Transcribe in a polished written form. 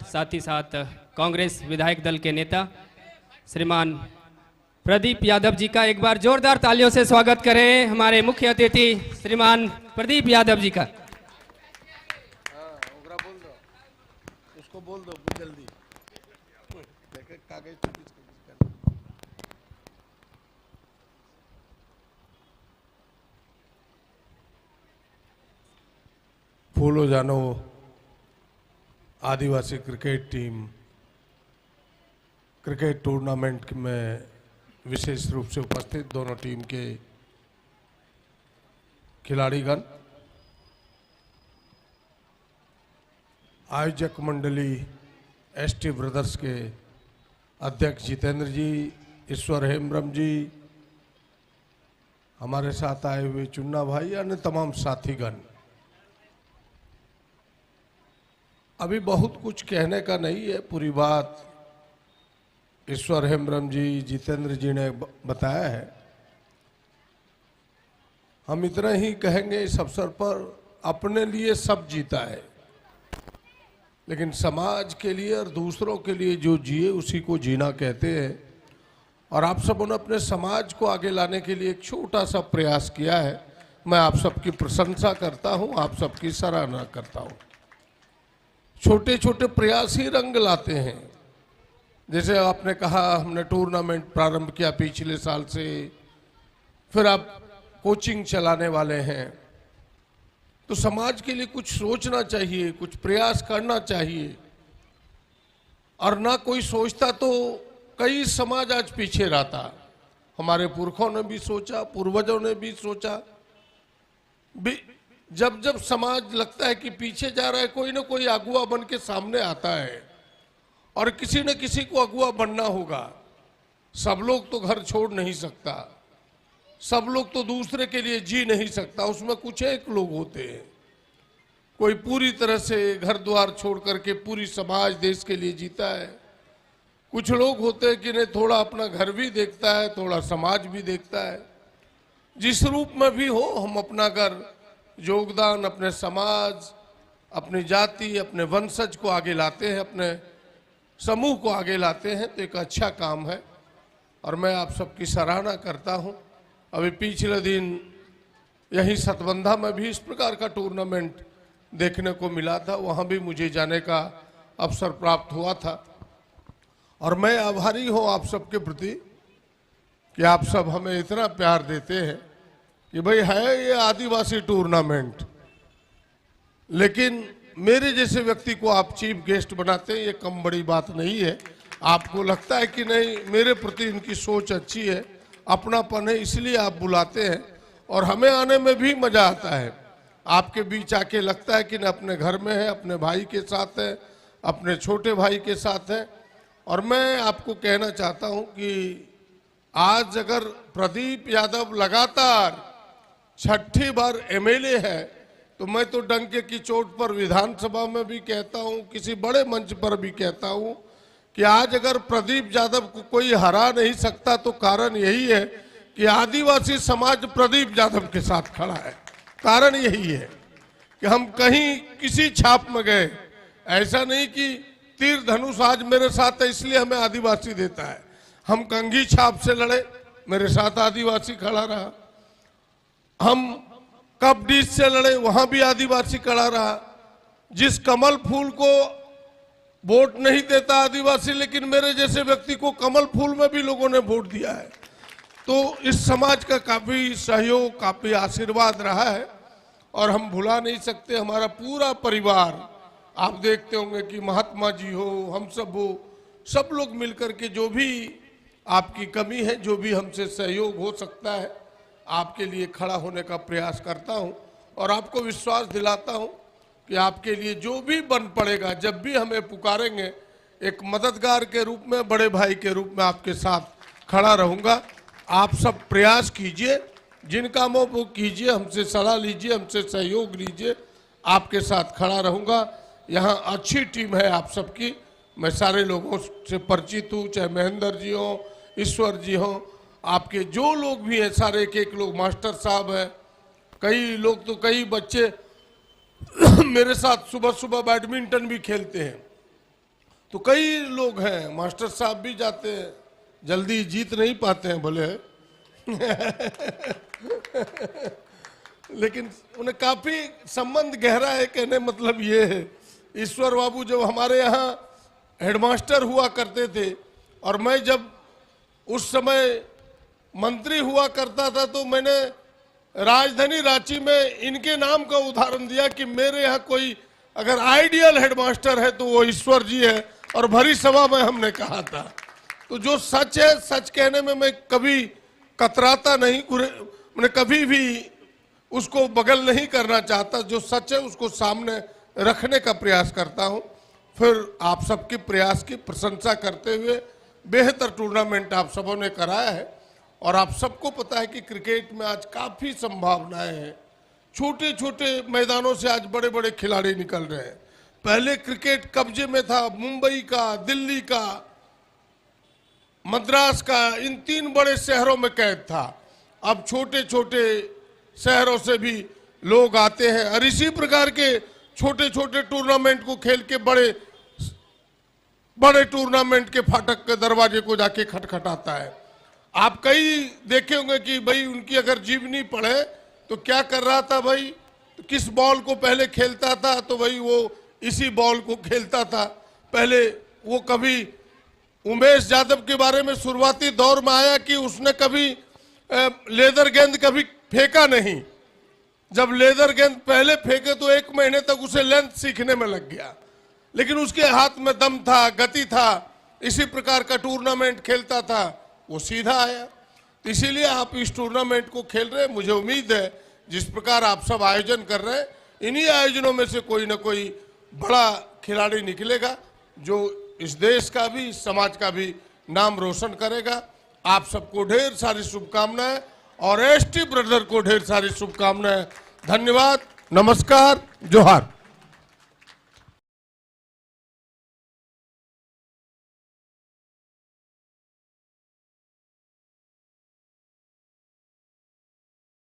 साथ ही साथ कांग्रेस विधायक दल के नेता श्रीमान प्रदीप यादव जी का एक बार जोरदार तालियों से स्वागत करें। हमारे मुख्य अतिथि श्रीमान प्रदीप यादव जी का। उसको बोल दो जल्दी। फूलो जानो आदिवासी क्रिकेट टीम क्रिकेट टूर्नामेंट में विशेष रूप से उपस्थित दोनों टीम के खिलाड़ीगण, आयोजक मंडली एसटी ब्रदर्स के अध्यक्ष जितेंद्र जी, ईश्वर हेम्ब्रम जी, हमारे साथ आए हुए चुन्ना भाई, अन्य तमाम साथीगण। अभी बहुत कुछ कहने का नहीं है, पूरी बात ईश्वर हेम्ब्रम जी, जितेंद्र जी ने बताया है। हम इतना ही कहेंगे, इस अवसर पर अपने लिए सब जीता है, लेकिन समाज के लिए और दूसरों के लिए जो जिए उसी को जीना कहते हैं। और आप सबों ने अपने समाज को आगे लाने के लिए एक छोटा सा प्रयास किया है। मैं आप सबकी प्रशंसा करता हूं, आप सबकी सराहना करता हूं। छोटे छोटे प्रयास ही रंग लाते हैं। जैसे आपने कहा, हमने टूर्नामेंट प्रारंभ किया पिछले साल से, फिर आप कोचिंग चलाने वाले हैं, तो समाज के लिए कुछ सोचना चाहिए, कुछ प्रयास करना चाहिए। और ना कोई सोचता तो कई समाज आज पीछे रहता। हमारे पुरखों ने भी सोचा, पूर्वजों ने भी सोचा। जब जब समाज लगता है कि पीछे जा रहा है, कोई ना कोई अगुआ बन के सामने आता है और किसी न किसी को अगुआ बनना होगा। सब लोग तो घर छोड़ नहीं सकता, सब लोग तो दूसरे के लिए जी नहीं सकता, उसमें कुछ एक लोग होते हैं। कोई पूरी तरह से घर द्वार छोड़ करके पूरी समाज देश के लिए जीता है। कुछ लोग होते हैं कि नहीं, थोड़ा अपना घर भी देखता है, थोड़ा समाज भी देखता है। जिस रूप में भी हो, हम अपना घर योगदान, अपने समाज, अपनी जाति, अपने वंशज को आगे लाते हैं, अपने समूह को आगे लाते हैं, तो एक अच्छा काम है और मैं आप सबकी सराहना करता हूं। अभी पिछले दिन यही सतबंधा में भी इस प्रकार का टूर्नामेंट देखने को मिला था, वहां भी मुझे जाने का अवसर प्राप्त हुआ था। और मैं आभारी हूं आप सबके प्रति कि आप सब हमें इतना प्यार देते हैं कि भाई है ये आदिवासी टूर्नामेंट, लेकिन मेरे जैसे व्यक्ति को आप चीफ गेस्ट बनाते हैं, ये कम बड़ी बात नहीं है। आपको लगता है कि नहीं, मेरे प्रति इनकी सोच अच्छी है, अपनापन है, इसलिए आप बुलाते हैं और हमें आने में भी मजा आता है। आपके बीच आके लगता है कि न अपने घर में है, अपने भाई के साथ है, अपने छोटे भाई के साथ है। और मैं आपको कहना चाहता हूं कि आज अगर प्रदीप यादव लगातार 6ठी बार एमएलए है, तो मैं तो डंके की चोट पर विधानसभा में भी कहता हूं, किसी बड़े मंच पर भी कहता हूं कि आज अगर प्रदीप यादव को कोई हरा नहीं सकता तो कारण यही है कि आदिवासी समाज प्रदीप यादव के साथ खड़ा है। कारण यही है कि हम कहीं किसी छाप में गए, ऐसा नहीं कि तीर धनुष आज मेरे साथ है इसलिए हमें आदिवासी देता है। हम कंघी छाप से लड़े, मेरे साथ आदिवासी खड़ा रहा। हम कप डिश से लड़े, वहां भी आदिवासी खड़ा रहा। जिस कमल फूल को वोट नहीं देता आदिवासी, लेकिन मेरे जैसे व्यक्ति को कमल फूल में भी लोगों ने वोट दिया है। तो इस समाज का काफी सहयोग, काफी आशीर्वाद रहा है और हम भुला नहीं सकते। हमारा पूरा परिवार, आप देखते होंगे कि महात्मा जी हो, हम सब हो, सब लोग मिलकर के जो भी आपकी कमी है, जो भी हमसे सहयोग हो सकता है, आपके लिए खड़ा होने का प्रयास करता हूं। और आपको विश्वास दिलाता हूं कि आपके लिए जो भी बन पड़ेगा, जब भी हमें पुकारेंगे, एक मददगार के रूप में, बड़े भाई के रूप में आपके साथ खड़ा रहूंगा। आप सब प्रयास कीजिए, जिन कामों को कीजिए, हमसे सलाह लीजिए, हमसे सहयोग लीजिए, आपके साथ खड़ा रहूंगा। यहाँ अच्छी टीम है आप सबकी, मैं सारे लोगों से परिचित हूँ, चाहे महेंद्र जी हो, ईश्वर जी हो, आपके जो लोग भी हैं सारे, एक लोग मास्टर साहब हैं, कई लोग तो कई बच्चे मेरे साथ सुबह सुबह बैडमिंटन भी खेलते हैं। तो कई लोग हैं, मास्टर साहब भी जाते हैं, जल्दी जीत नहीं पाते हैं भले लेकिन उन्हें काफी संबंध गहरा है। कहने मतलब ये है, ईश्वर बाबू जब हमारे यहाँ हेडमास्टर हुआ करते थे और मैं जब उस समय मंत्री हुआ करता था, तो मैंने राजधानी रांची में इनके नाम का उदाहरण दिया कि मेरे यहाँ कोई अगर आइडियल हेडमास्टर है तो वो ईश्वर जी है, और भरी सभा में हमने कहा था। तो जो सच है, सच कहने में मैं कभी कतराता नहीं, मैंने कभी भी उसको बगल नहीं करना चाहता। जो सच है उसको सामने रखने का प्रयास करता हूं। फिर आप सबके प्रयास की प्रशंसा करते हुए बेहतर टूर्नामेंट आप सबों ने कराया है, और आप सबको पता है कि क्रिकेट में आज काफी संभावनाएं हैं। छोटे छोटे मैदानों से आज बड़े बड़े खिलाड़ी निकल रहे हैं। पहले क्रिकेट कब्जे में था, मुंबई का, दिल्ली का, मद्रास का, इन 3 बड़े शहरों में कैद था। अब छोटे छोटे शहरों से भी लोग आते हैं, और इसी प्रकार के छोटे छोटे टूर्नामेंट को खेल के बड़े बड़े टूर्नामेंट के फाटक के दरवाजे को जाके खटखटाता है। आप कई देखे होंगे कि भाई उनकी अगर जीवनी पढ़े तो क्या कर रहा था भाई, तो किस बॉल को पहले खेलता था, तो भाई वो इसी बॉल को खेलता था। पहले वो कभी उमेश यादव के बारे में शुरुआती दौर में आया कि उसने कभी लेदर गेंद कभी फेंका नहीं। जब लेदर गेंद पहले फेंके तो 1 महीने तक उसे लेंथ सीखने में लग गया, लेकिन उसके हाथ में दम था, गति था, इसी प्रकार का टूर्नामेंट खेलता था, वो सीधा आया। इसीलिए आप इस टूर्नामेंट को खेल रहे हैं। मुझे उम्मीद है जिस प्रकार आप सब आयोजन कर रहे हैं, इन्हीं आयोजनों में से कोई ना कोई बड़ा खिलाड़ी निकलेगा जो इस देश का भी, समाज का भी नाम रोशन करेगा। आप सबको ढेर सारी शुभकामनाएं, और एसटी ब्रदर को ढेर सारी शुभकामनाएं। धन्यवाद, नमस्कार, जोहार।